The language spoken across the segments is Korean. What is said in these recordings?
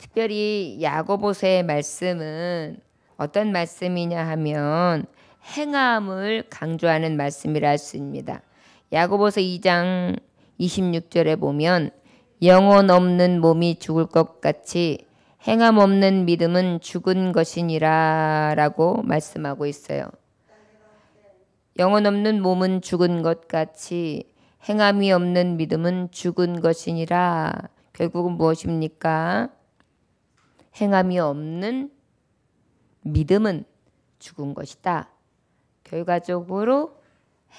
특별히 야고보서의 말씀은 어떤 말씀이냐 하면 행함을 강조하는 말씀이라 할 수 있습니다. 야고보서 2장 26절에 보면 영혼 없는 몸이 죽을 것 같이 행함 없는 믿음은 죽은 것이니라 라고 말씀하고 있어요. 영혼 없는 몸은 죽은 것 같이 행함이 없는 믿음은 죽은 것이니라. 결국은 무엇입니까? 행함이 없는 믿음은 죽은 것이다. 결과적으로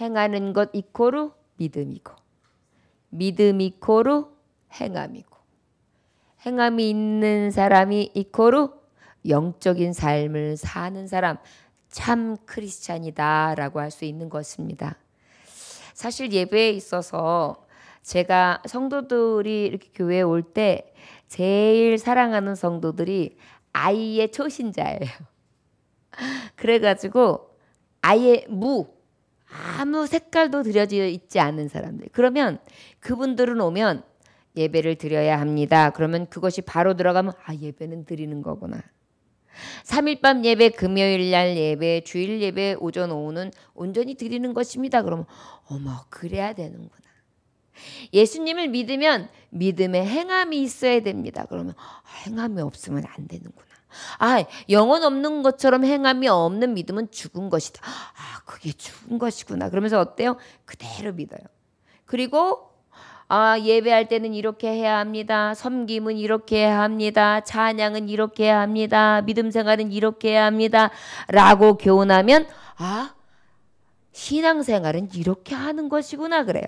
행하는 것 이코르 믿음이고 믿음 이코르 행함이고 행함이 있는 사람이 이코르 영적인 삶을 사는 사람, 참 크리스찬이다 라고 할 수 있는 것입니다. 사실 예배에 있어서 제가 성도들이 이렇게 교회에 올 때 제일 사랑하는 성도들이 아예 초신자예요. 그래가지고 아예 아무 색깔도 드려져 있지 않은 사람들. 그러면 그분들은 오면 예배를 드려야 합니다. 그러면 그것이 바로 들어가면 예배는 드리는 거구나. 3일밤 예배, 금요일 날 예배, 주일 예배, 오전 오후는 온전히 드리는 것입니다. 그러면 어머 그래야 되는구나. 예수님을 믿으면 믿음에 행함이 있어야 됩니다. 그러면 행함이 없으면 안 되는구나. 영혼 없는 것처럼 행함이 없는 믿음은 죽은 것이다. 그게 죽은 것이구나. 그러면서 어때요? 그대로 믿어요. 그리고 예배할 때는 이렇게 해야 합니다. 섬김은 이렇게 해야 합니다. 찬양은 이렇게 해야 합니다. 믿음 생활은 이렇게 해야 합니다. 라고 교훈하면 신앙생활은 이렇게 하는 것이구나 그래요.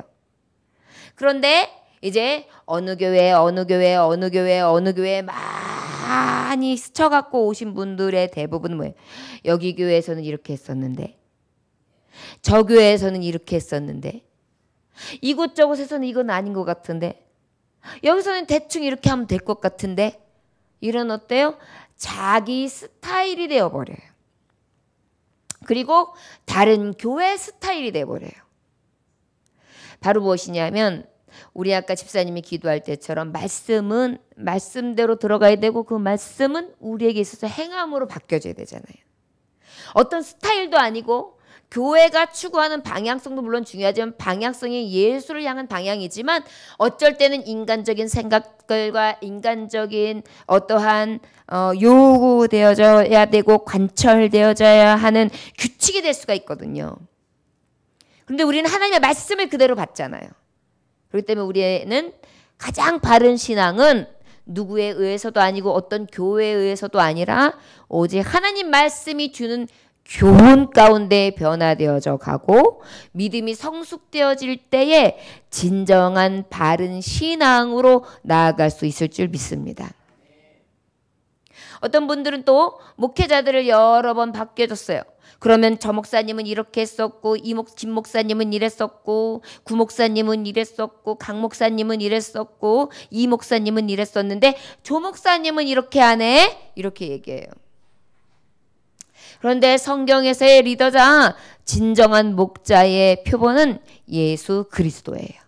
그런데 이제 어느 교회 많이 스쳐갖고 오신 분들의 대부분 뭐예요? 여기 교회에서는 이렇게 했었는데 저 교회에서는 이렇게 했었는데 이곳저곳에서는 이건 아닌 것 같은데 여기서는 대충 이렇게 하면 될 것 같은데 이런 어때요? 자기 스타일이 되어버려요. 그리고 다른 교회 스타일이 되어버려요. 바로 무엇이냐면 우리 아까 집사님이 기도할 때처럼 말씀은 말씀대로 들어가야 되고 그 말씀은 우리에게 있어서 행함으로 바뀌어져야 되잖아요. 어떤 스타일도 아니고 교회가 추구하는 방향성도 물론 중요하지만 방향성이 예수를 향한 방향이지만 어쩔 때는 인간적인 생각들과 인간적인 어떠한 요구되어져야 되고 관철되어져야 하는 규칙이 될 수가 있거든요. 그런데 우리는 하나님의 말씀을 그대로 받잖아요. 그렇기 때문에 우리는 가장 바른 신앙은 누구에 의해서도 아니고 어떤 교회에 의해서도 아니라 오직 하나님 말씀이 주는 교훈 가운데 변화되어져 가고 믿음이 성숙되어질 때에 진정한 바른 신앙으로 나아갈 수 있을 줄 믿습니다. 어떤 분들은 또 목회자들을 여러 번 바뀌어줬어요. 그러면 저 목사님은 이렇게 했었고 김 목사님은 이랬었고 구 목사님은 이랬었고 강 목사님은 이랬었고 이 목사님은 이랬었는데 조 목사님은 이렇게 하네 이렇게 얘기해요. 그런데 성경에서의 리더자 진정한 목자의 표본은 예수 그리스도예요.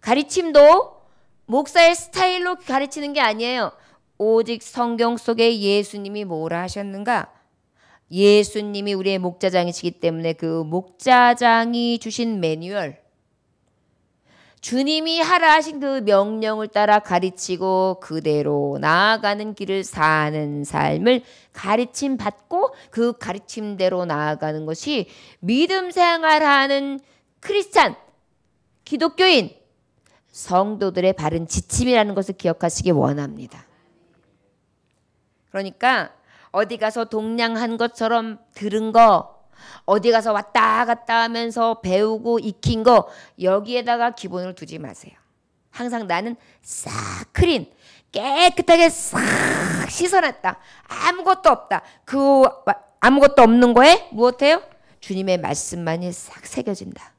가르침도 목사의 스타일로 가르치는 게 아니에요. 오직 성경 속에 예수님이 뭐라 하셨는가? 예수님이 우리의 목자장이시기 때문에 그 목자장이 주신 매뉴얼, 주님이 하라 하신 그 명령을 따라 가르치고 그대로 나아가는 길을 사는 삶을 가르침 받고 그 가르침대로 나아가는 것이 믿음 생활하는 크리스찬, 기독교인, 성도들의 바른 지침이라는 것을 기억하시기 원합니다. 그러니까 어디 가서 동냥한 것처럼 들은 거, 어디 가서 왔다 갔다 하면서 배우고 익힌 거 여기에다가 기본을 두지 마세요. 항상 나는 싹 클린, 깨끗하게 싹 씻어놨다. 아무것도 없다. 그 아무것도 없는 거에 무엇해요? 주님의 말씀만이 싹 새겨진다.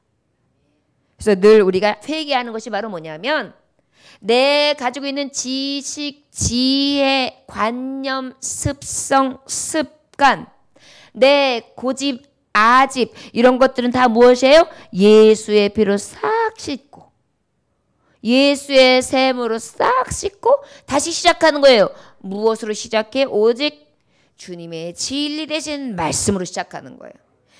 그래서 늘 우리가 회개하는 것이 바로 뭐냐면 내 가지고 있는 지식, 지혜, 관념, 습성, 습관, 내 고집, 아집 이런 것들은 다 무엇이에요? 예수의 피로 싹 씻고 예수의 샘으로 싹 씻고 다시 시작하는 거예요. 무엇으로 시작해? 오직 주님의 진리 되신 말씀으로 시작하는 거예요.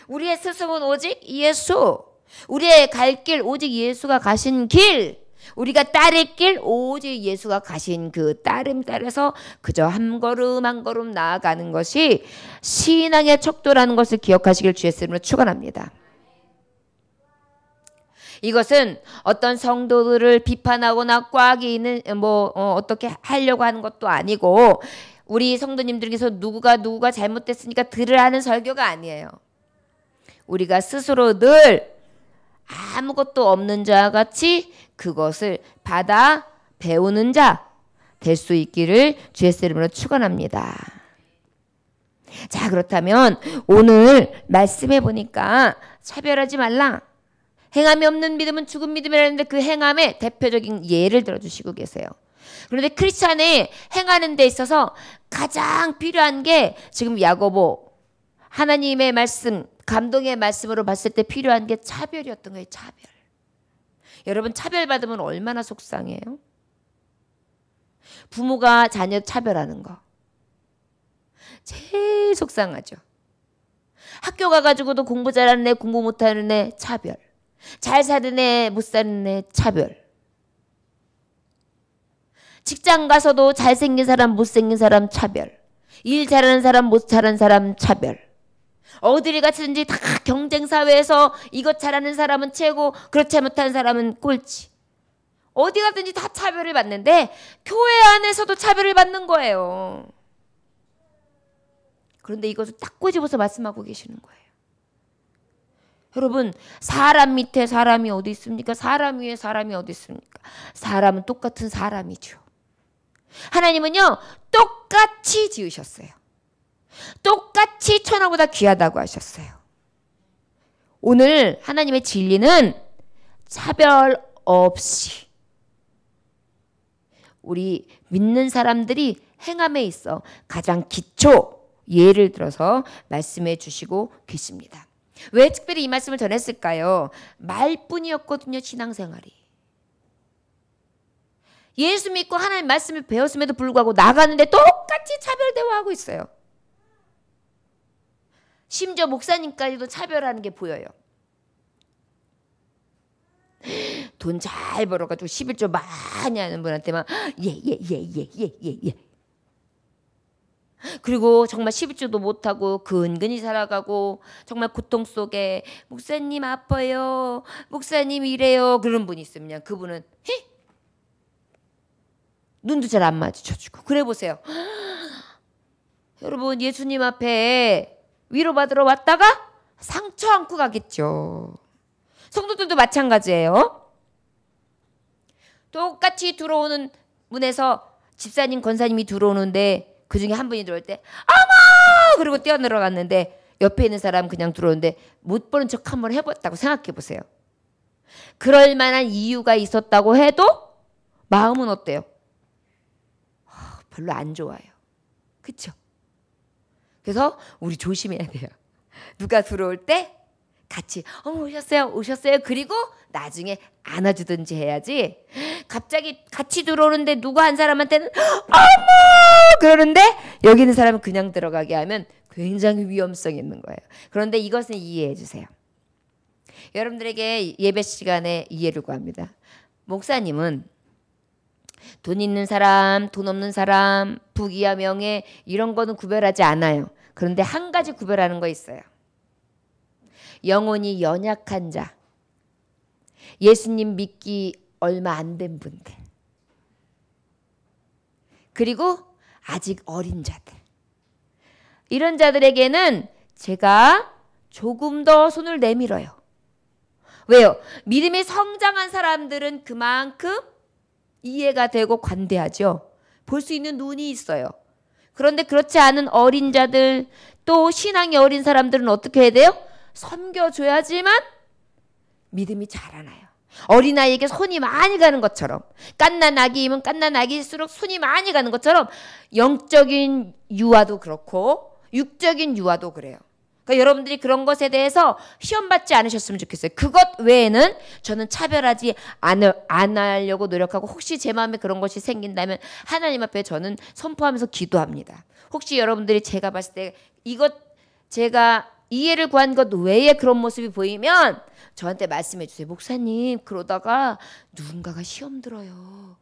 우리의 스승은 오직 예수. 우리의 갈 길 오직 예수가 가신 길. 우리가 따를 길 오직 예수가 가신 그 따름 따라서 그저 한 걸음 한 걸음 나아가는 것이 신앙의 척도라는 것을 기억하시길 주의 이름으로 축원합니다. 이것은 어떤 성도들을 비판하거나 꽉이 있는 어떻게 하려고 하는 것도 아니고 우리 성도님들께서 누구가 잘못됐으니까 들으라는 설교가 아니에요. 우리가 스스로 늘 아무것도 없는 자와 같이 그것을 받아 배우는 자 될 수 있기를 주의 이름으로 축원합니다. 자, 그렇다면 오늘 말씀해 보니까 차별하지 말라. 행함이 없는 믿음은 죽은 믿음이라는데 그 행함의 대표적인 예를 들어주시고 계세요. 그런데 크리스찬이 행하는 데 있어서 가장 필요한 게 지금 야고보 하나님의 말씀, 감동의 말씀으로 봤을 때 필요한 게 차별이었던 거예요. 차별. 여러분 차별받으면 얼마나 속상해요? 부모가 자녀 차별하는 거. 제일 속상하죠. 학교 가가지고도 공부 잘하는 애, 공부 못하는 애 차별. 잘 사는 애, 못 사는 애 차별. 직장 가서도 잘생긴 사람, 못생긴 사람 차별. 일 잘하는 사람, 못 잘하는 사람 차별. 어디를 가든지 다 경쟁 사회에서 이것 잘하는 사람은 최고, 그렇지 못한 사람은 꼴찌. 어디 가든지 다 차별을 받는데 교회 안에서도 차별을 받는 거예요. 그런데 이것을 딱 꼬집어서 말씀하고 계시는 거예요. 여러분, 사람 밑에 사람이 어디 있습니까? 사람 위에 사람이 어디 있습니까? 사람은 똑같은 사람이죠. 하나님은요, 똑같이 지으셨어요. 똑같이 천하보다 귀하다고 하셨어요. 오늘 하나님의 진리는 차별 없이 우리 믿는 사람들이 행함에 있어 가장 기초 예를 들어서 말씀해 주시고 계십니다. 왜 특별히 이 말씀을 전했을까요? 말뿐이었거든요, 신앙생활이. 예수 믿고 하나님 말씀을 배웠음에도 불구하고 나가는데 똑같이 차별 대화하고 있어요. 심지어 목사님까지도 차별하는 게 보여요. 돈 잘 벌어가지고 11조 많이 하는 분한테만 예. 그리고 정말 11조도 못하고 근근히 살아가고 정말 고통 속에 목사님 아파요, 목사님 이래요 그런 분이 있으면 그분은 눈도 잘 안 마주쳐주고. 그래 보세요. 여러분, 예수님 앞에 위로받으러 왔다가 상처 안고 가겠죠. 성도들도 마찬가지예요. 똑같이 들어오는 문에서 집사님, 권사님이 들어오는데 그 중에 한 분이 들어올 때 어머! 그리고 뛰어들어갔는데 옆에 있는 사람 그냥 들어오는데 못 보는 척 한번 해봤다고 생각해 보세요. 그럴 만한 이유가 있었다고 해도 마음은 어때요? 별로 안 좋아요. 그렇죠? 그래서 우리 조심해야 돼요. 누가 들어올 때 같이 어머 오셨어요. 그리고 나중에 안아주든지 해야지. 갑자기 같이 들어오는데 누구 한 사람한테는 어머 그러는데 여기 있는 사람은 그냥 들어가게 하면 굉장히 위험성이 있는 거예요. 그런데 이것은 이해해 주세요. 여러분들에게 예배 시간에 이해를 구합니다. 목사님은 돈 있는 사람, 돈 없는 사람, 부귀와 명예 이런 거는 구별하지 않아요. 그런데 한 가지 구별하는 거 있어요. 영혼이 연약한 자, 예수님 믿기 얼마 안 된 분들, 그리고 아직 어린 자들. 이런 자들에게는 제가 조금 더 손을 내밀어요. 왜요? 믿음이 성장한 사람들은 그만큼 이해가 되고 관대하죠. 볼 수 있는 눈이 있어요. 그런데 그렇지 않은 어린 자들, 또 신앙이 어린 사람들은 어떻게 해야 돼요? 섬겨줘야지만 믿음이 자라나요. 어린아이에게 손이 많이 가는 것처럼, 갓난 아기이면 갓난 아기일수록 손이 많이 가는 것처럼 영적인 유아도 그렇고 육적인 유아도 그래요. 그러니까 여러분들이 그런 것에 대해서 시험 받지 않으셨으면 좋겠어요. 그것 외에는 저는 차별하지 안 하려고 노력하고, 혹시 제 마음에 그런 것이 생긴다면 하나님 앞에 저는 선포하면서 기도합니다. 혹시 여러분들이 제가 봤을 때 이것, 제가 이해를 구한 것 외에 그런 모습이 보이면 저한테 말씀해 주세요. 목사님, 그러다가 누군가가 시험 들어요.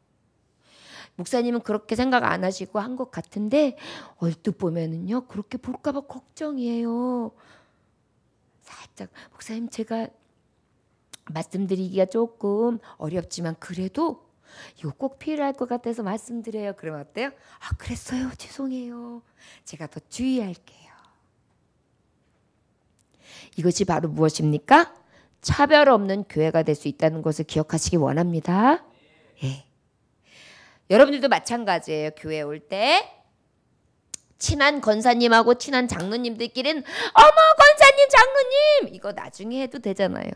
목사님은 그렇게 생각 안 하시고 한 것 같은데 얼뜻 보면은요, 그렇게 볼까 봐 걱정이에요. 살짝, 목사님, 제가 말씀드리기가 조금 어렵지만 그래도 이거 꼭 필요할 것 같아서 말씀드려요. 그러면 어때요? 아, 그랬어요. 죄송해요. 제가 더 주의할게요. 이것이 바로 무엇입니까? 차별 없는 교회가 될 수 있다는 것을 기억하시기 원합니다. 예. 여러분들도 마찬가지예요. 교회 올 때 친한 권사님하고 친한 장로님들끼리는 어머, 권사님, 장로님, 이거 나중에 해도 되잖아요.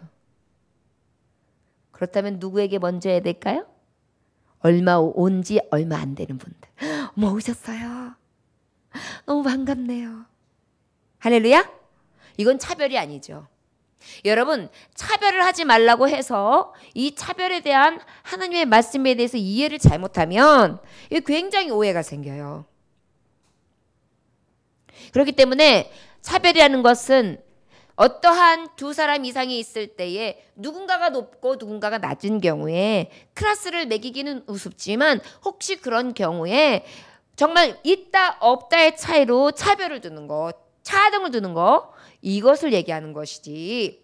그렇다면 누구에게 먼저 해야 될까요? 온 지 얼마 안 되는 분들. 어머, 오셨어요. 너무 반갑네요. 할렐루야. 이건 차별이 아니죠. 여러분, 차별을 하지 말라고 해서 이 차별에 대한 하나님의 말씀에 대해서 이해를 잘못하면 이게 굉장히 오해가 생겨요. 그렇기 때문에 차별이라는 것은 어떠한 두 사람 이상이 있을 때에 누군가가 높고 누군가가 낮은 경우에 클래스를 매기기는 우습지만, 혹시 그런 경우에 정말 있다 없다의 차이로 차별을 두는 것, 차등을 두는 것, 이것을 얘기하는 것이지,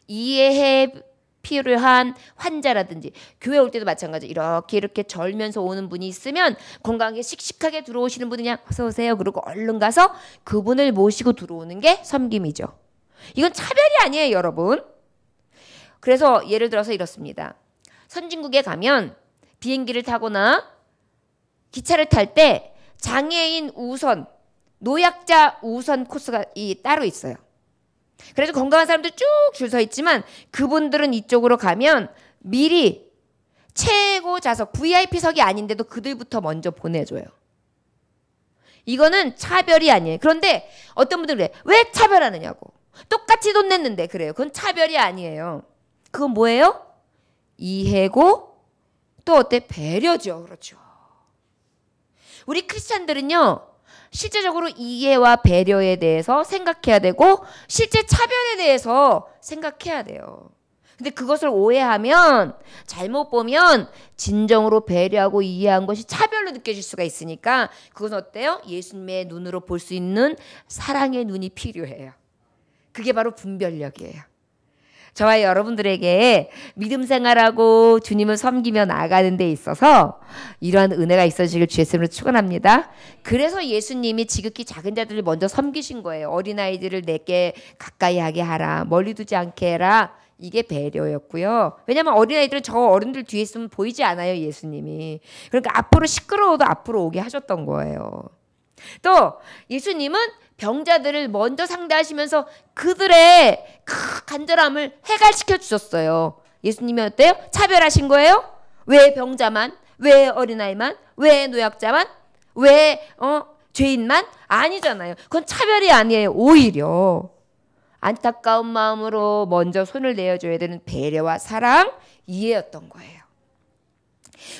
이해해 필요한 환자라든지, 교회 올 때도 마찬가지, 이렇게 절면서 오는 분이 있으면 건강하게 씩씩하게 들어오시는 분이 그냥 어서 오세요 그러고 얼른 가서 그분을 모시고 들어오는 게 섬김이죠. 이건 차별이 아니에요, 여러분. 그래서 예를 들어서 이렇습니다. 선진국에 가면 비행기를 타거나 기차를 탈 때 장애인 우선, 노약자 우선 코스가 따로 있어요. 그래서 건강한 사람들 쭉 줄 서 있지만 그분들은 이쪽으로 가면 미리 최고 좌석 VIP석이 아닌데도 그들부터 먼저 보내줘요. 이거는 차별이 아니에요. 그런데 어떤 분들은 그래. 왜 차별하느냐고. 똑같이 돈 냈는데 그래요. 그건 차별이 아니에요. 그건 뭐예요? 이해고 또 어때? 배려죠. 그렇죠. 우리 크리스찬들은요, 실제적으로 이해와 배려에 대해서 생각해야 되고 실제 차별에 대해서 생각해야 돼요. 근데 그것을 오해하면, 잘못 보면 진정으로 배려하고 이해한 것이 차별로 느껴질 수가 있으니까, 그건 어때요? 예수님의 눈으로 볼 수 있는 사랑의 눈이 필요해요. 그게 바로 분별력이에요. 저와 여러분들에게 믿음 생활하고 주님을 섬기며 나아가는 데 있어서 이러한 은혜가 있어지길 주의 이름으로 축원합니다. 그래서 예수님이 지극히 작은 자들을 먼저 섬기신 거예요. 어린아이들을 내게 가까이 하게 하라, 멀리 두지 않게 해라. 이게 배려였고요. 왜냐하면 어린아이들은 저 어른들 뒤에 있으면 보이지 않아요, 예수님이. 그러니까 앞으로 시끄러워도 앞으로 오게 하셨던 거예요. 또 예수님은 병자들을 먼저 상대하시면서 그들의 간절함을 해갈시켜 주셨어요. 예수님이 어때요? 차별하신 거예요? 왜 병자만? 왜 어린아이만? 왜 노약자만? 왜 죄인만? 아니잖아요. 그건 차별이 아니에요. 오히려 안타까운 마음으로 먼저 손을 내어줘야 되는 배려와 사랑, 이해였던 거예요.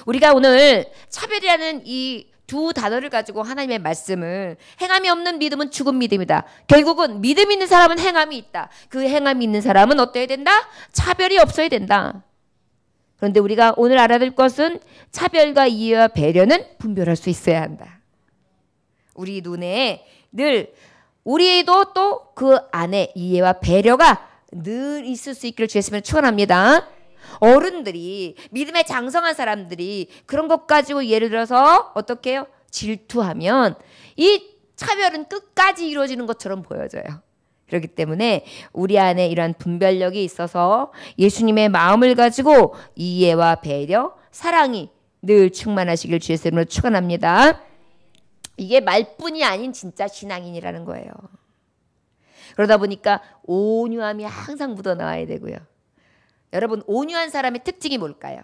우리가 오늘 차별이라는 이 두 단어를 가지고 하나님의 말씀을, 행함이 없는 믿음은 죽은 믿음이다. 결국은 믿음 있는 사람은 행함이 있다. 그 행함이 있는 사람은 어때야 된다? 차별이 없어야 된다. 그런데 우리가 오늘 알아야 될 것은 차별과 이해와 배려는 분별할 수 있어야 한다. 우리 눈에 늘, 우리도 또 그 안에 이해와 배려가 늘 있을 수 있기를 주의 이름으로 축원합니다. 어른들이, 믿음에 장성한 사람들이 그런 것 가지고 예를 들어서 어떻게 해요? 질투하면 이 차별은 끝까지 이루어지는 것처럼 보여져요. 그렇기 때문에 우리 안에 이러한 분별력이 있어서 예수님의 마음을 가지고 이해와 배려, 사랑이 늘 충만하시길 주의 이름으로 축원합니다. 이게 말뿐이 아닌 진짜 신앙인이라는 거예요. 그러다 보니까 온유함이 항상 묻어나와야 되고요. 여러분, 온유한 사람의 특징이 뭘까요?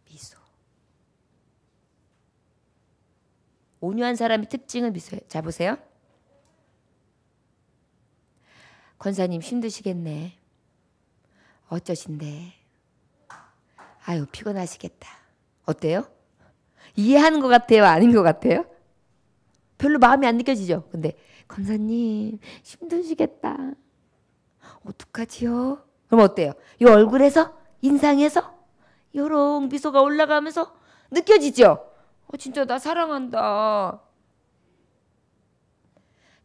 미소. 온유한 사람의 특징은 미소예요. 자, 보세요. 권사님 힘드시겠네. 어쩌신데. 아유 피곤하시겠다. 어때요? 이해하는 것 같아요? 아닌 것 같아요? 별로 마음이 안 느껴지죠? 근데 권사님 힘드시겠다. 어떡하지요? 그럼 어때요? 이 얼굴에서 인상에서 요런 미소가 올라가면서 느껴지죠? 진짜 나 사랑한다.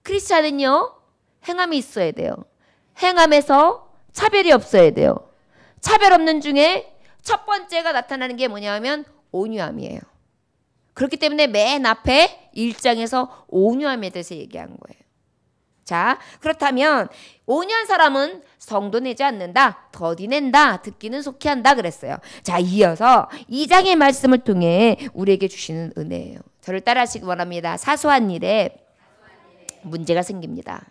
크리스찬은요 행함이 있어야 돼요. 행함에서 차별이 없어야 돼요. 차별 없는 중에 첫 번째가 나타나는 게 뭐냐면 온유함이에요. 그렇기 때문에 맨 앞에 1장에서 온유함에 대해서 얘기한 거예요. 자, 그렇다면 온유한 사람은 성도 내지 않는다, 더디 낸다, 듣기는 속히 한다 그랬어요. 자, 이어서 2장의 말씀을 통해 우리에게 주시는 은혜예요. 저를 따라하시기 바랍니다. 사소한 일에 문제가 생깁니다.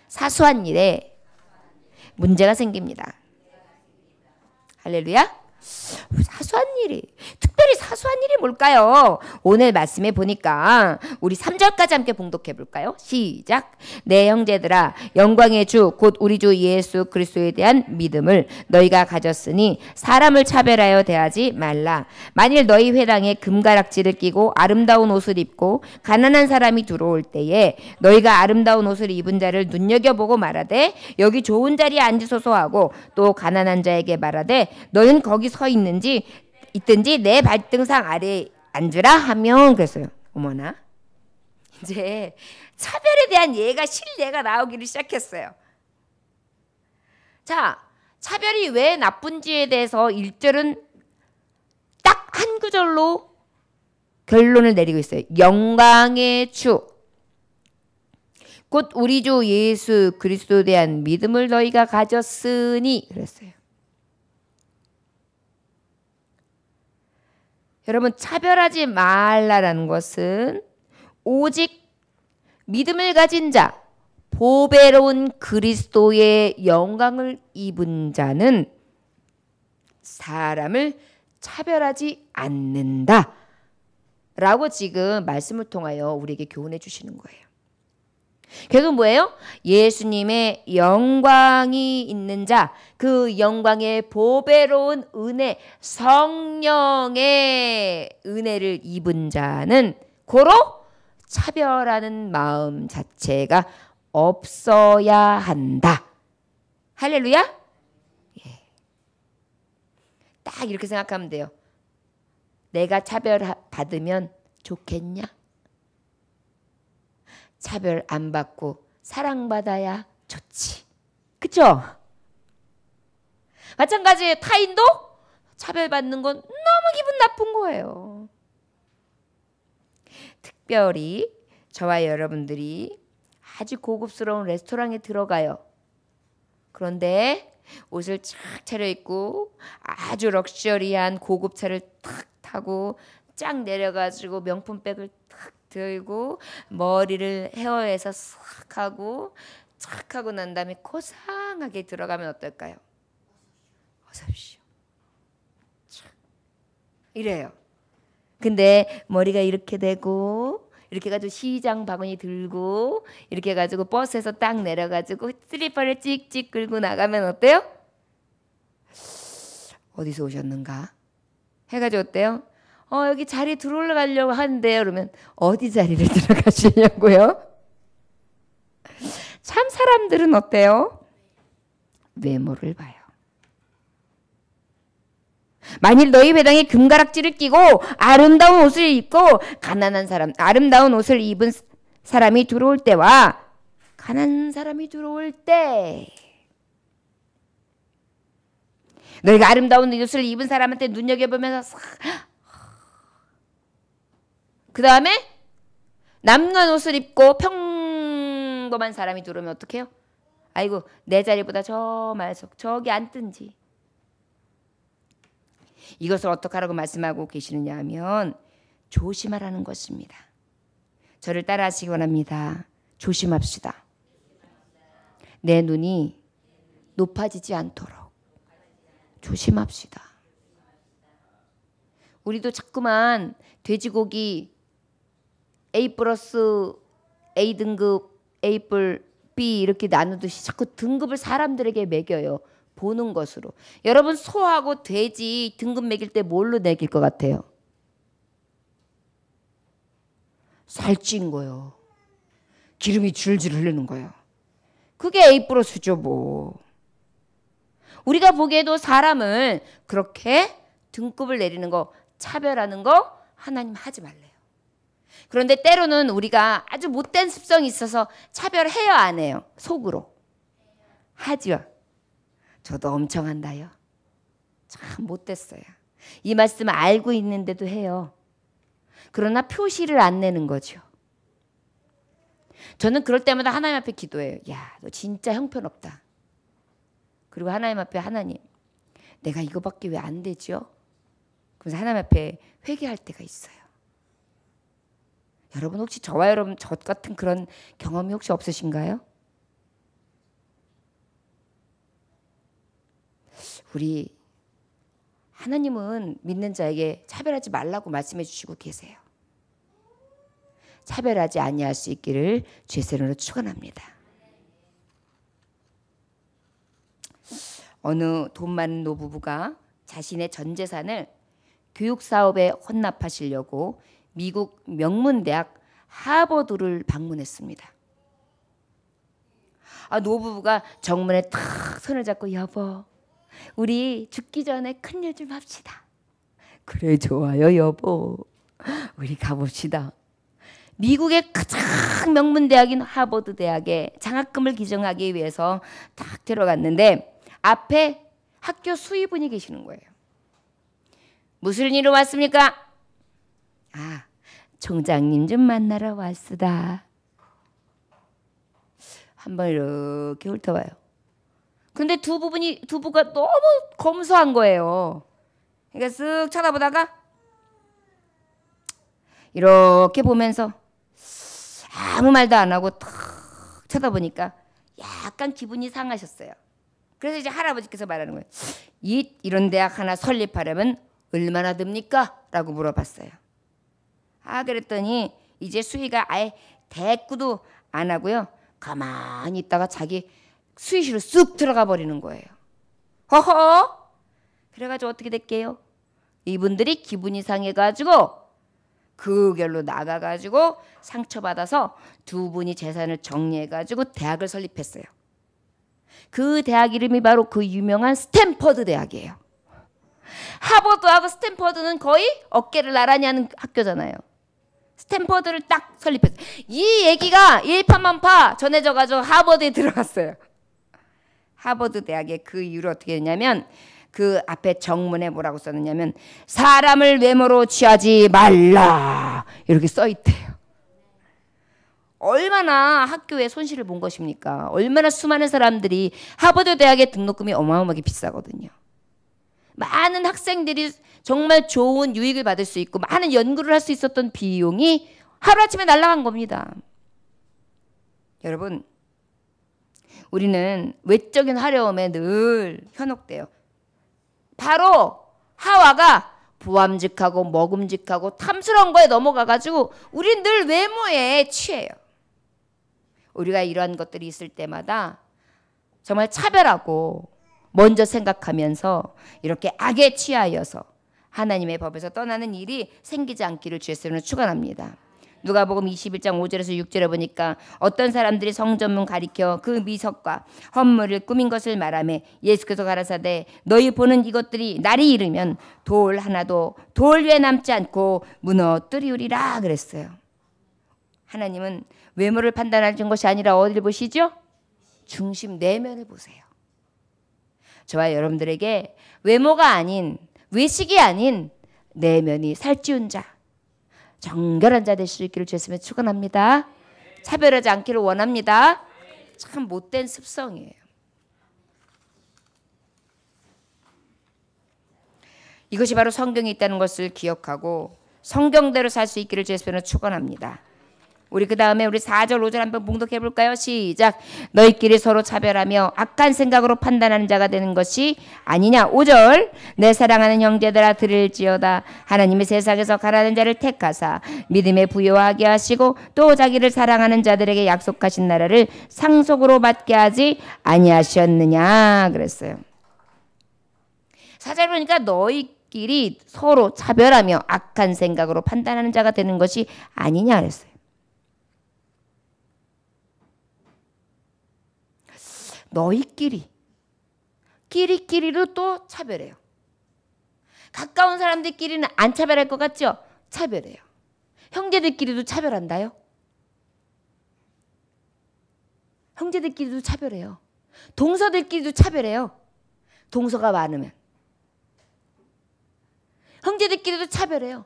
사소한 일에 문제가 생깁니다. 할렐루야. 사소한 일이, 특별히 사소한 일이 뭘까요? 오늘 말씀에 보니까 우리 3절까지 함께 봉독해 볼까요? 시작. 내 형제들아 영광의 주 곧 우리 주 예수 그리스도에 대한 믿음을 너희가 가졌으니 사람을 차별하여 대하지 말라. 만일 너희 회당에 금가락지를 끼고 아름다운 옷을 입고 가난한 사람이 들어올 때에 너희가 아름다운 옷을 입은 자를 눈여겨보고 말하되 여기 좋은 자리에 앉으소서 하고 또 가난한 자에게 말하되 너희는 거기 서 있든지 내 발등상 아래에 앉으라 하면 그랬어요. 어머나 이제 차별에 대한 예가 실례가 나오기를 시작했어요. 자, 차별이 왜 나쁜지에 대해서 1절은 딱 한 구절로 결론을 내리고 있어요. 영광의 주 곧 우리 주 예수 그리스도에 대한 믿음을 너희가 가졌으니 그랬어요. 여러분 차별하지 말라라는 것은 오직 믿음을 가진 자, 보배로운 그리스도의 영광을 입은 자는 사람을 차별하지 않는다 라고 지금 말씀을 통하여 우리에게 교훈해 주시는 거예요. 결국 뭐예요? 예수님의 영광이 있는 자, 그 영광의 보배로운 은혜, 성령의 은혜를 입은 자는 고로 차별하는 마음 자체가 없어야 한다. 할렐루야? 예. 딱 이렇게 생각하면 돼요. 내가 차별받으면 좋겠냐? 차별 안 받고 사랑받아야 좋지. 그쵸? 마찬가지에 타인도 차별받는 건 너무 기분 나쁜 거예요. 특별히 저와 여러분들이 아주 고급스러운 레스토랑에 들어가요. 그런데 옷을 쫙 차려입고 아주 럭셔리한 고급차를 탁 타고 쫙 내려가지고 명품백을 탁 들고 머리를 헤어에서 싹 하고 착 하고 난 다음에 고상하게 들어가면 어떨까요? 어서 오십시오. 이래요. 근데 머리가 이렇게 되고 이렇게 해가지고 시장 바구니 들고 이렇게 해가지고 버스에서 딱 내려가지고 슬리퍼를 찍찍 끌고 나가면 어때요? 어디서 오셨는가? 해가지고 어때요? 여기 자리 들어올라가려고 하는데요. 그러면 어디 자리를 들어가시냐고요? 참 사람들은 어때요? 외모를 봐요. 만일 너희 회당에 금가락지를 끼고 아름다운 옷을 입고 가난한 사람, 아름다운 옷을 입은 사람이 들어올 때와 가난한 사람이 들어올 때 너희가 아름다운 옷을 입은 사람한테 눈여겨보면서 그 다음에 남는 옷을 입고 평범한 사람이 들어오면 어떡해요? 아이고 내 자리보다 저 말석 저기 앉든지. 이것을 어떻게 하라고 말씀하고 계시느냐 하면 조심하라는 것입니다. 저를 따라 하시기 원합니다. 조심합시다. 내 눈이 높아지지 않도록 조심합시다. 우리도 자꾸만 돼지고기 A 플러스 A 등급 A 뿔 A, B 이렇게 나누듯이 자꾸 등급을 사람들에게 매겨요. 보는 것으로. 여러분 소하고 돼지 등급 매길 때 뭘로 매길 것 같아요? 살찐 거요. 기름이 줄줄 흐르는 거예요. 그게 A 플러스죠 뭐. 우리가 보기에도 사람을 그렇게 등급을 내리는 거, 차별하는 거 하나님 하지 말래요. 그런데 때로는 우리가 아주 못된 습성이 있어서 차별해요 안 해요? 속으로. 하죠. 저도 엄청 한다요. 참 못됐어요. 이 말씀을 알고 있는데도 해요. 그러나 표시를 안 내는 거죠. 저는 그럴 때마다 하나님 앞에 기도해요. 야, 너 진짜 형편없다. 그리고 하나님 앞에 하나님, 내가 이거밖에 왜 안 되죠? 그래서 하나님 앞에 회개할 때가 있어요. 여러분 혹시 저와 여러분 저 같은 그런 경험이 혹시 없으신가요? 우리 하나님은 믿는 자에게 차별하지 말라고 말씀해 주시고 계세요. 차별하지 아니할 수 있기를 주의 이름으로 축원합니다. 어느 돈 많은 노부부가 자신의 전 재산을 교육 사업에 헌납하시려고 미국 명문대학 하버드를 방문했습니다. 노부부가 정문에 탁 손을 잡고 여보, 우리 죽기 전에 큰일 좀 합시다. 그래 좋아요 여보. 우리 가봅시다. 미국의 가장 명문대학인 하버드 대학에 장학금을 기증하기 위해서 딱 들어갔는데 앞에 학교 수의분이 계시는 거예요. 무슨 일로 왔습니까? 총장님 좀 만나러 왔으다. 한번 이렇게 훑어봐요. 근데 두 부부가 너무 검소한 거예요. 그러니까 쓱 쳐다보다가 이렇게 보면서 아무 말도 안 하고 탁 쳐다보니까 약간 기분이 상하셨어요. 그래서 이제 할아버지께서 말하는 거예요. 이런 대학 하나 설립하려면 얼마나 듭니까? 라고 물어봤어요. 그랬더니 이제 수희가 아예 대꾸도 안 하고요. 가만히 있다가 자기 수의실로 쑥 들어가 버리는 거예요. 허허! 그래가지고 어떻게 됐게요? 이분들이 기분이 상해가지고 그 길로 나가가지고 상처받아서 두 분이 재산을 정리해가지고 대학을 설립했어요. 그 대학 이름이 바로 그 유명한 스탠퍼드 대학이에요. 하버드하고 스탠퍼드는 거의 어깨를 나란히 하는 학교잖아요. 스탠퍼드를 딱 설립했어요. 이 얘기가 일파만파 전해져가지고 하버드에 들어갔어요. 하버드 대학의 그 이유로 어떻게 됐냐면 그 앞에 정문에 뭐라고 써놨냐면 사람을 외모로 취하지 말라 이렇게 써있대요. 얼마나 학교에 손실을 본 것입니까? 얼마나 수많은 사람들이 하버드 대학의 등록금이 어마어마하게 비싸거든요. 많은 학생들이 정말 좋은 유익을 받을 수 있고 많은 연구를 할 수 있었던 비용이 하루아침에 날아간 겁니다. 여러분, 우리는 외적인 화려함에 늘 현혹돼요. 바로 하와가 부함직하고 먹음직하고 탐스러운 거에 넘어가가지고 우린 늘 외모에 취해요. 우리가 이러한 것들이 있을 때마다 정말 차별하고 먼저 생각하면서 이렇게 악에 취하여서 하나님의 법에서 떠나는 일이 생기지 않기를 주의 이름으로 축원합니다. 누가복음 21장 5절에서 6절에 보니까 어떤 사람들이 성전문 가리켜 그 미석과 헌물을 꾸민 것을 말하며 예수께서 가라사대 너희 보는 이것들이 날이 이르면 돌 하나도 돌 위에 남지 않고 무너뜨리우리라 그랬어요. 하나님은 외모를 판단하는 것이 아니라 어디를 보시죠? 중심 내면을 보세요. 저와 여러분들에게 외모가 아닌 외식이 아닌 내면이 살찌운 자 정결한 자 되실 수 있기를 주였으면 축원합니다. 차별하지 않기를 원합니다. 참 못된 습성이에요. 이것이 바로 성경에 있다는 것을 기억하고 성경대로 살 수 있기를 주였으면 축원합니다. 우리 그 다음에 우리 4절 5절 한번 봉독해 볼까요? 시작. 너희끼리 서로 차별하며 악한 생각으로 판단하는 자가 되는 것이 아니냐. 5절. 내 사랑하는 형제들아 들을지어다. 하나님의 세상에서 가라는 자를 택하사 믿음에 부요하게 하시고 또 자기를 사랑하는 자들에게 약속하신 나라를 상속으로 받게 하지 아니하셨느냐 그랬어요. 4절 보니까 너희끼리 서로 차별하며 악한 생각으로 판단하는 자가 되는 것이 아니냐 그랬어요. 너희끼리 끼리끼리로 또 차별해요. 가까운 사람들끼리는 안 차별할 것 같죠? 차별해요. 형제들끼리도 차별한다요? 형제들끼리도 차별해요. 동서들끼리도 차별해요. 동서가 많으면. 형제들끼리도 차별해요.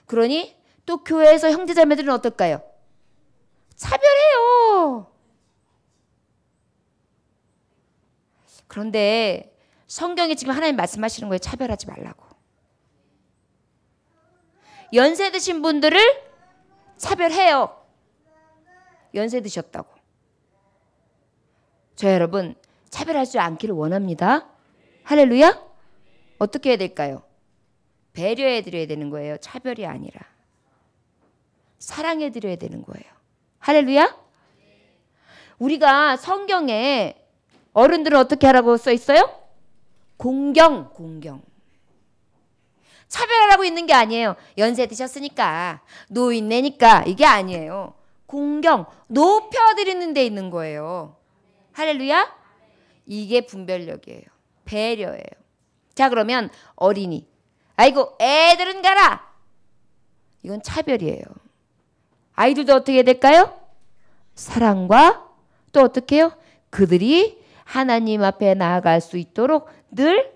그러니 또 교회에서 형제자매들은 어떨까요? 차별해요. 그런데 성경에 지금 하나님 말씀하시는 거예요. 차별하지 말라고. 연세 드신 분들을 차별해요. 연세 드셨다고. 저 여러분 차별하지 않기를 원합니다. 할렐루야. 어떻게 해야 될까요? 배려해 드려야 되는 거예요. 차별이 아니라. 사랑해 드려야 되는 거예요. 할렐루야. 우리가 성경에 어른들은 어떻게 하라고 써 있어요? 공경. 차별하라고 있는 게 아니에요. 연세 드셨으니까, 노인네니까 이게 아니에요. 공경, 높여드리는 데 있는 거예요. 할렐루야. 이게 분별력이에요. 배려예요. 자, 그러면 어린이. 아이고 애들은 가라. 이건 차별이에요. 아이들도 어떻게 해야 될까요? 사랑과 또 어떻게 해요? 그들이 하나님 앞에 나아갈 수 있도록 늘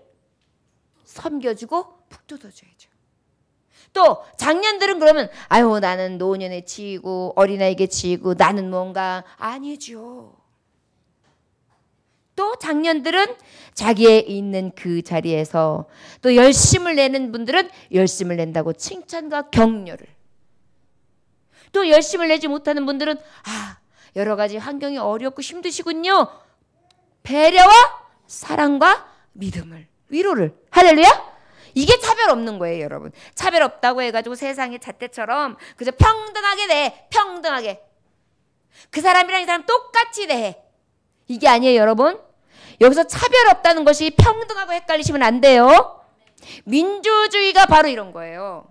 섬겨주고 북돋아줘야죠. 또 장년들은 그러면 아유 나는 노년에 치이고 어린아이에게 치이고 나는 뭔가 아니죠. 또 장년들은 자기의 있는 그 자리에서 또 열심을 내는 분들은 열심을 낸다고 칭찬과 격려를, 또 열심을 내지 못하는 분들은 여러 가지 환경이 어렵고 힘드시군요. 배려와 사랑과 믿음을, 위로를. 할렐루야. 이게 차별 없는 거예요, 여러분. 차별 없다고 해가지고 세상의 잣대처럼 그저 평등하게 돼. 평등하게. 그 사람이랑 이 사람 똑같이 돼. 이게 아니에요, 여러분. 여기서 차별 없다는 것이 평등하고 헷갈리시면 안 돼요. 민주주의가 바로 이런 거예요.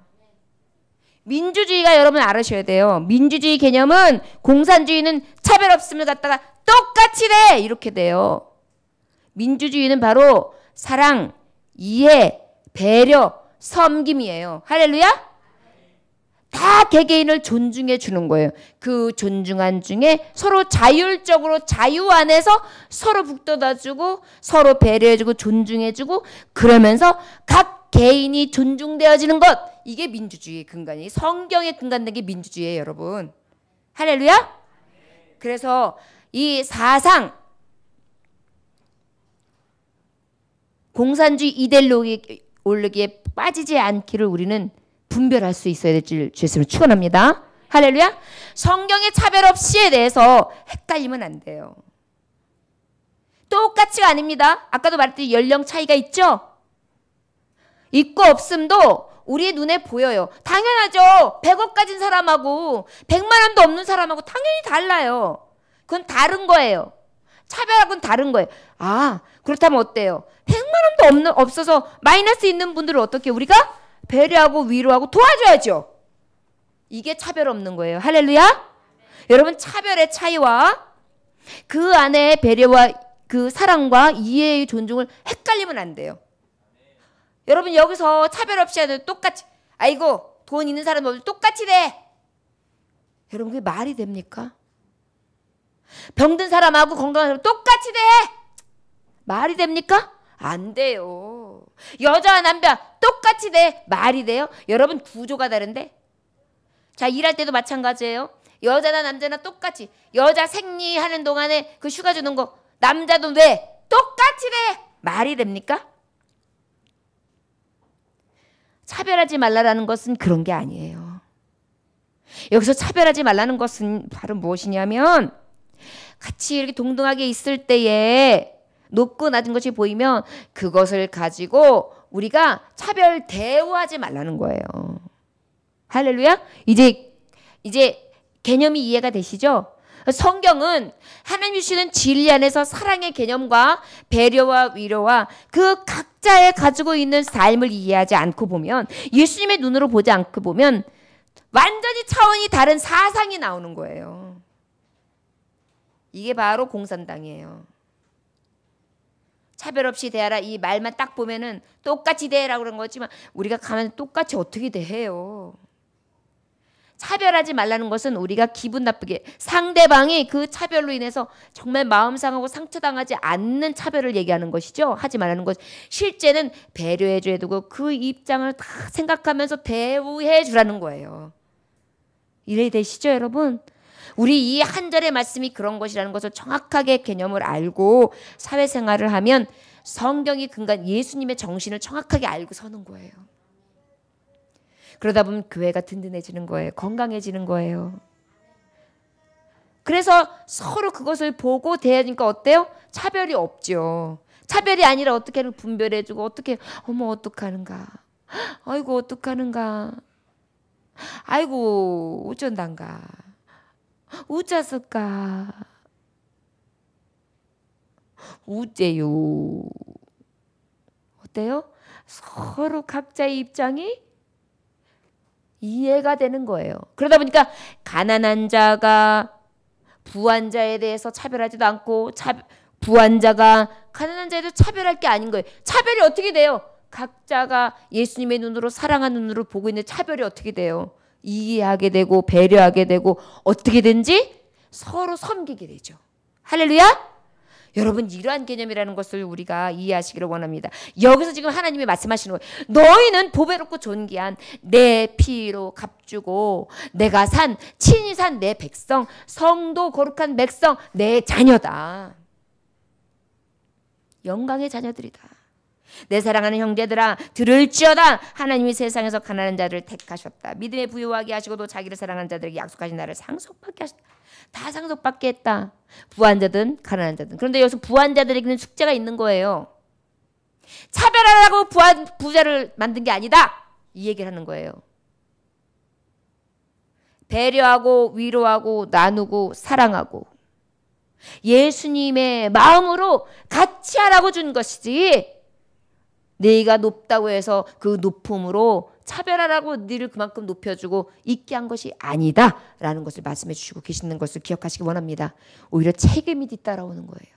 민주주의가 여러분 알으셔야 돼요. 민주주의 개념은 공산주의는 차별 없음을 갖다가 똑같이 돼. 이렇게 돼요. 민주주의는 바로 사랑, 이해, 배려, 섬김이에요. 할렐루야. 다 개개인을 존중해 주는 거예요. 그 존중한 중에 서로 자율적으로 자유 안에서 서로 북돋아주고 서로 배려해주고 존중해주고 그러면서 각 개인이 존중되어지는 것. 이게 민주주의의 근간이, 성경에 근간된 게 민주주의예요, 여러분. 할렐루야. 그래서 이 사상 공산주의 이데올로기에 빠지지 않기를 우리는 분별할 수 있어야 될 줄 주님을 축원합니다. 할렐루야. 성경의 차별 없이에 대해서 헷갈리면 안 돼요. 똑같이가 아닙니다. 아까도 말했듯이 연령 차이가 있죠. 있고 없음도 우리의 눈에 보여요. 당연하죠. 100억 가진 사람하고 100만 원도 없는 사람하고 당연히 달라요. 그건 다른 거예요. 차별하고는 다른 거예요. 그렇다면 어때요? 100만 원도 없어서 마이너스 있는 분들을 어떻게 우리가 배려하고 위로하고 도와줘야죠. 이게 차별 없는 거예요. 할렐루야. 여러분 차별의 차이와 그 안에 배려와 그 사랑과 이해의 존중을 헷갈리면 안 돼요. 여러분 여기서 차별 없이 해도 똑같이 아이고 돈 있는 사람들 똑같이 돼. 여러분 그게 말이 됩니까? 병든 사람하고 건강한 사람 똑같이 돼. 말이 됩니까? 안 돼요. 여자와 남자 똑같이 돼. 말이 돼요? 여러분 구조가 다른데? 자, 일할 때도 마찬가지예요. 여자나 남자나 똑같이 여자 생리하는 동안에 그 휴가 주는 거 남자도 왜 똑같이 돼. 말이 됩니까? 차별하지 말라라는 것은 그런 게 아니에요. 여기서 차별하지 말라는 것은 바로 무엇이냐면 같이 이렇게 동등하게 있을 때에 높고 낮은 것이 보이면 그것을 가지고 우리가 차별 대우하지 말라는 거예요. 할렐루야? 이제 개념이 이해가 되시죠? 성경은 하나님 주시는 진리 안에서 사랑의 개념과 배려와 위로와 그 각자의 가지고 있는 삶을 이해하지 않고 보면, 예수님의 눈으로 보지 않고 보면 완전히 차원이 다른 사상이 나오는 거예요. 이게 바로 공산당이에요. 차별 없이 대하라, 이 말만 딱 보면은 똑같이 대하라고 그런 거지만 우리가 가면 똑같이 어떻게 대해요? 차별하지 말라는 것은 우리가 기분 나쁘게, 상대방이 그 차별로 인해서 정말 마음 상하고 상처당하지 않는 차별을 얘기하는 것이죠. 하지 말라는 것. 실제는 배려해 줘야 되고 그 입장을 다 생각하면서 대우해 주라는 거예요. 이래 되시죠, 여러분? 우리 이 한 절의 말씀이 그런 것이라는 것을 정확하게 개념을 알고 사회생활을 하면 성경이 근간 예수님의 정신을 정확하게 알고 서는 거예요. 그러다 보면 교회가 든든해지는 거예요. 건강해지는 거예요. 그래서 서로 그것을 보고 대하니까 어때요? 차별이 없죠. 차별이 아니라 어떻게 분별해주고 어떻게 어머 어떡하는가. 아이고 어떡하는가. 아이고 어쩐단가. 우짜을까. 우째요. 어때요? 서로 각자의 입장이 이해가 되는 거예요. 그러다 보니까 가난한 자가 부한 자에 대해서 차별하지도 않고 부한 자가 가난한 자에도 차별할 게 아닌 거예요. 차별이 어떻게 돼요? 각자가 예수님의 눈으로 사랑하는 눈으로 보고 있는 차별이 어떻게 돼요? 이해하게 되고 배려하게 되고 어떻게든지 서로 섬기게 되죠. 할렐루야? 여러분 이러한 개념이라는 것을 우리가 이해하시기를 원합니다. 여기서 지금 하나님이 말씀하시는 거예요. 너희는 보배롭고 존귀한 내 피로 값주고 내가 친히 산 내 백성, 성도 거룩한 백성, 내 자녀다. 영광의 자녀들이다. 내 사랑하는 형제들아 들을지어다. 하나님이 세상에서 가난한 자를 택하셨다. 믿음에 부유하게 하시고도 자기를 사랑하는 자들에게 약속하신 나를 상속받게 하셨다. 다 상속받게 했다. 부한 자든 가난한 자든. 그런데 여기서 부한 자들에게는 숙제가 있는 거예요. 차별하라고 부자를 만든 게 아니다. 이 얘기를 하는 거예요. 배려하고 위로하고 나누고 사랑하고 예수님의 마음으로 같이 하라고 준 것이지, 네가 높다고 해서 그 높음으로 차별하라고 너를 그만큼 높여주고 있게 한 것이 아니다 라는 것을 말씀해 주시고 계시는 것을 기억하시기 원합니다. 오히려 책임이 뒤따라오는 거예요.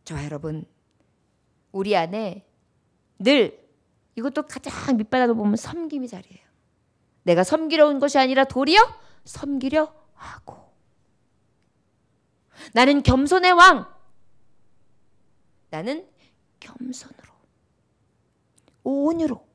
저와 여러분, 우리 안에 늘 이것도 가장 밑바닥을 보면 섬김이 자리예요. 내가 섬기려 온 것이 아니라 도리어 섬기려 하고, 나는 겸손의 왕, 나는 겸손으로 온유로.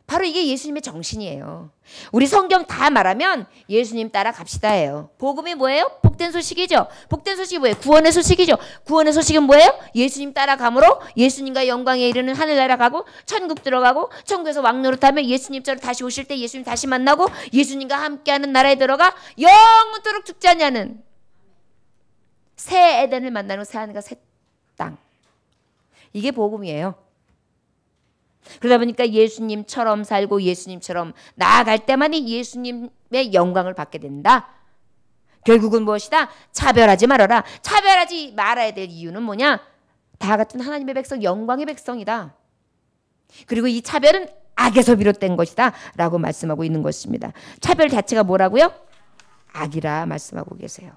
바로 이게 예수님의 정신이에요. 우리 성경 다 말하면 예수님 따라 갑시다예요. 복음이 뭐예요? 복된 소식이죠. 복된 소식이 뭐예요? 구원의 소식이죠. 구원의 소식은 뭐예요? 예수님 따라감으로 예수님과 영광에 이르는 하늘나라 가고 천국 들어가고 천국에서 왕노릇하며 예수님처럼 다시 오실 때 예수님 다시 만나고 예수님과 함께하는 나라에 들어가 영원토록 죽지 않냐는 새 에덴을 만나는 새 하늘과 새 땅. 이게 복음이에요. 그러다 보니까 예수님처럼 살고 예수님처럼 나아갈 때만이 예수님의 영광을 받게 된다. 결국은 무엇이다? 차별하지 말아라. 차별하지 말아야 될 이유는 뭐냐? 다 같은 하나님의 백성, 영광의 백성이다. 그리고 이 차별은 악에서 비롯된 것이다 라고 말씀하고 있는 것입니다. 차별 자체가 뭐라고요? 악이라 말씀하고 계세요.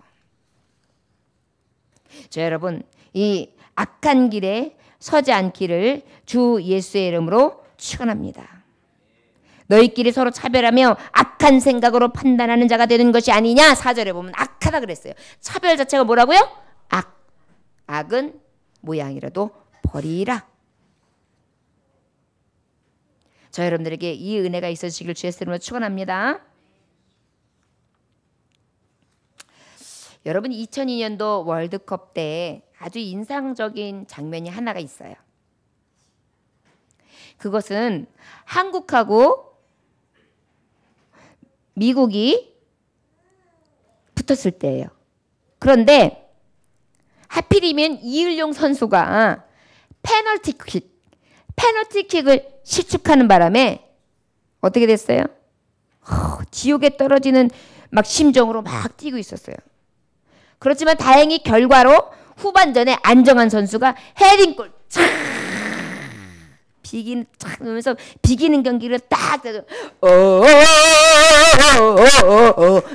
자, 여러분, 이 악한 길에 서지 않기를 주 예수의 이름으로 축원합니다. 너희끼리 서로 차별하며 악한 생각으로 판단하는 자가 되는 것이 아니냐. 4절에 보면 악하다 그랬어요. 차별 자체가 뭐라고요? 악. 악은 모양이라도 버리라. 저 여러분들에게 이 은혜가 있으시길 주의 이름으로 축원합니다. 여러분 2002년도 월드컵 때 아주 인상적인 장면이 하나가 있어요. 그것은 한국하고 미국이 붙었을 때예요. 그런데 하필이면 이을용 선수가 페널티킥을 실축하는 바람에 어떻게 됐어요? 지옥에 떨어지는 막 심정으로 막 뛰고 있었어요. 그렇지만 다행히 결과로 후반전에 안정환 선수가 헤딩골 넣으면서 비기는 경기를 딱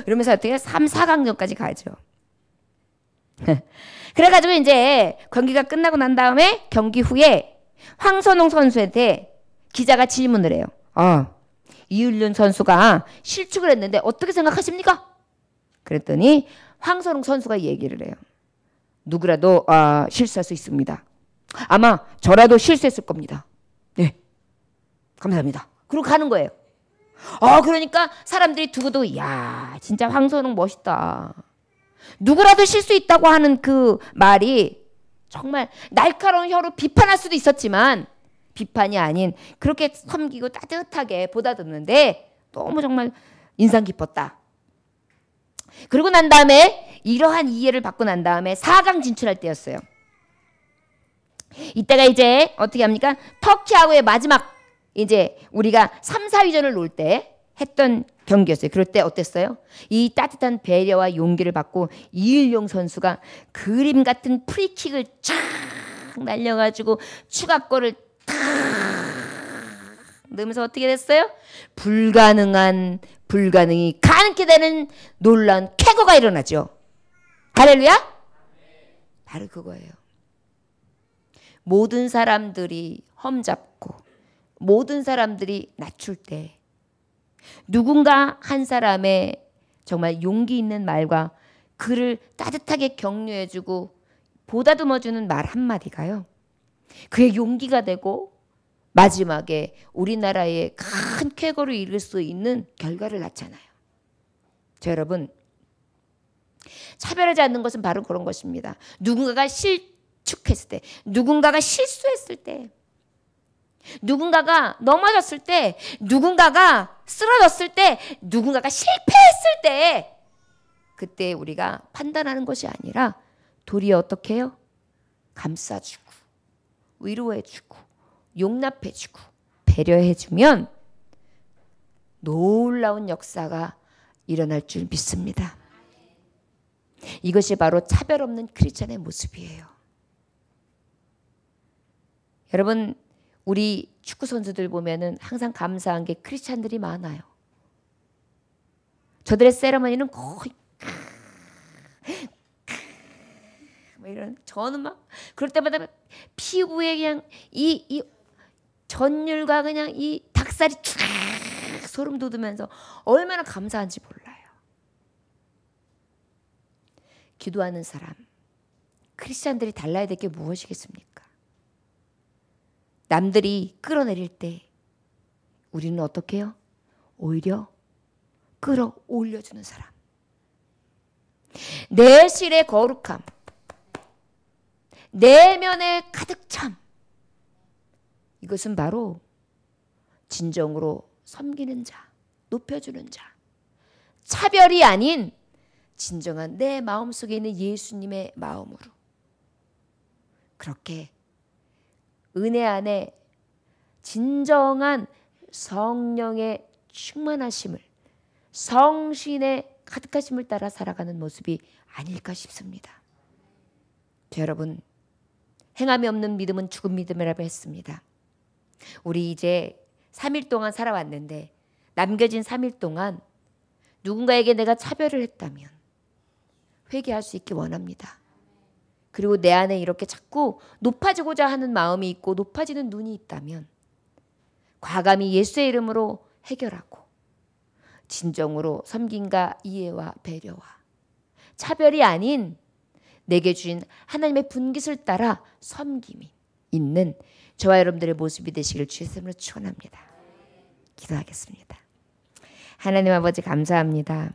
이러면서 어떻게 3, 4강전까지 가죠. 그래가지고 이제 경기가 끝나고 난 다음에 경기 후에 황선홍 선수한테 기자가 질문을 해요. 이을륜 선수가 실축을 했는데 어떻게 생각하십니까? 그랬더니 황선홍 선수가 얘기를 해요. 누구라도 실수할 수 있습니다. 아마 저라도 실수했을 겁니다. 네, 감사합니다. 그리고 가는 거예요. 그러니까 사람들이 두고도 야 진짜 황선홍 멋있다. 누구라도 실수 있다고 하는 그 말이 정말 날카로운 혀로 비판할 수도 있었지만 비판이 아닌 그렇게 섬기고 따뜻하게 보다듬는데 너무 정말 인상 깊었다. 그러고 난 다음에 이러한 이해를 받고 난 다음에 4강 진출할 때였어요. 이때가 이제 어떻게 합니까? 터키하고의 마지막 이제 우리가 3, 4위전을 놓을 때 했던 경기였어요. 그럴 때 어땠어요? 이 따뜻한 배려와 용기를 받고 이일용 선수가 그림 같은 프리킥을 쫙 날려가지고 추가골을 탁 넣으면서 어떻게 됐어요? 불가능이 가능케 되는 놀라운 쾌거가 일어나죠. 할렐루야? 바로 그거예요. 모든 사람들이 험잡고 모든 사람들이 낮출 때 누군가 한 사람의 정말 용기 있는 말과 그를 따뜻하게 격려해주고 보다듬어주는 말 한마디가요. 그의 용기가 되고 마지막에 우리나라의 큰 쾌거를 이룰 수 있는 결과를 낳잖아요. 자, 여러분, 차별하지 않는 것은 바로 그런 것입니다. 누군가가 실축했을 때, 누군가가 실수했을 때, 누군가가 넘어졌을 때, 누군가가 쓰러졌을 때, 누군가가 실패했을 때 그때 우리가 판단하는 것이 아니라 도리어 어떻게 해요? 감싸주고 위로해주고 용납해주고 배려해주면 놀라운 역사가 일어날 줄 믿습니다. 이것이 바로 차별 없는 크리스찬의 모습이에요. 여러분, 우리 축구 선수들 보면은 항상 감사한 게 크리스찬들이 많아요. 저들의 세레머니는 거의 뭐 이런 저는 막 그럴 때마다 피부에 그냥 이 전율과 그냥 이 닭살이 쫙 소름 돋으면서 얼마나 감사한지 몰라요. 기도하는 사람, 크리스찬들이 달라야 될 게 무엇이겠습니까? 남들이 끌어내릴 때 우리는 어떻게 해요? 오히려 끌어올려주는 사람. 내실의 거룩함, 내면의 가득 참, 이것은 바로 진정으로 섬기는 자, 높여주는 자, 차별이 아닌 진정한 내 마음속에 있는 예수님의 마음으로 그렇게 은혜 안에 진정한 성령의 충만하심을, 성신의 가득하심을 따라 살아가는 모습이 아닐까 싶습니다. 여러분, 행함이 없는 믿음은 죽은 믿음이라고 했습니다. 우리 이제 3일 동안 살아왔는데 남겨진 3일 동안 누군가에게 내가 차별을 했다면 회개할 수 있기 원합니다. 그리고 내 안에 이렇게 자꾸 높아지고자 하는 마음이 있고 높아지는 눈이 있다면 과감히 예수의 이름으로 해결하고 진정으로 섬김과 이해와 배려와 차별이 아닌 내게 주신 하나님의 분깃을 따라 섬김이 있는 저와 여러분들의 모습이 되시길 주의 이름으로 축원합니다. 기도하겠습니다. 하나님 아버지 감사합니다.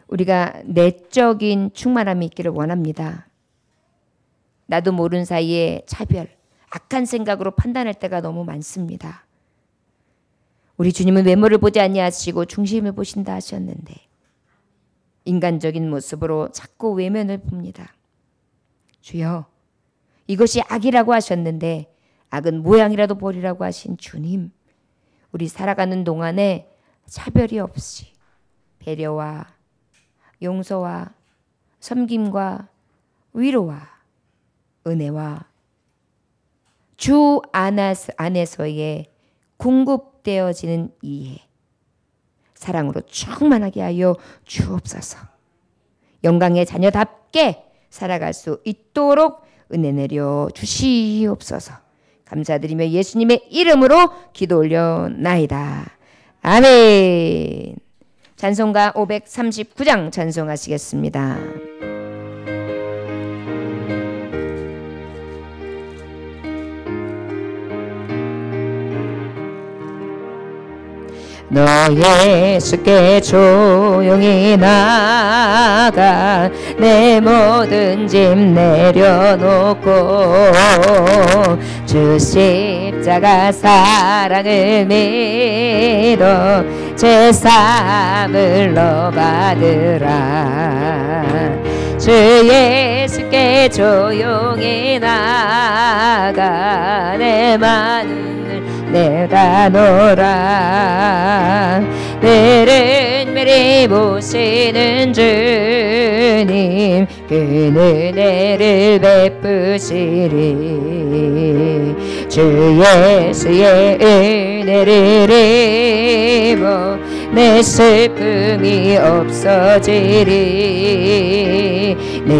우리가 내적인 충만함이 있기를 원합니다. 나도 모르는 사이에 차별, 악한 생각으로 판단할 때가 너무 많습니다. 우리 주님은 외모를 보지 아니하시고 중심을 보신다 하셨는데 인간적인 모습으로 자꾸 외면을 봅니다. 주여, 이것이 악이라고 하셨는데 악은 모양이라도 보리라고 하신 주님, 우리 살아가는 동안에 차별이 없이 배려와 용서와 섬김과 위로와 은혜와 주 안에서의 공급되어지는 이해, 사랑으로 충만하게 하여 주옵소서. 영광의 자녀답게 살아갈 수 있도록 은혜 내려 주시옵소서. 감사드리며 예수님의 이름으로 기도 올려나이다. 아멘. 찬송가 539장 찬송하시겠습니다. 너 예수께 조용히 나가 내 모든 짐 내려놓고 주 십자가 사랑을 믿어 제 삶을 너 받으라. 주 예수께 조용히 나가 내 마음을 내다놓으라. 내른 미리 보시는 주님 그 은혜를 베푸시리. 주 예수의 은혜를 입어 내 슬픔이 없어지리. 내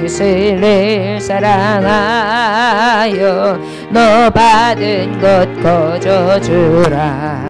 이웃을 늘 사랑하여 너 받은 것 거저주라.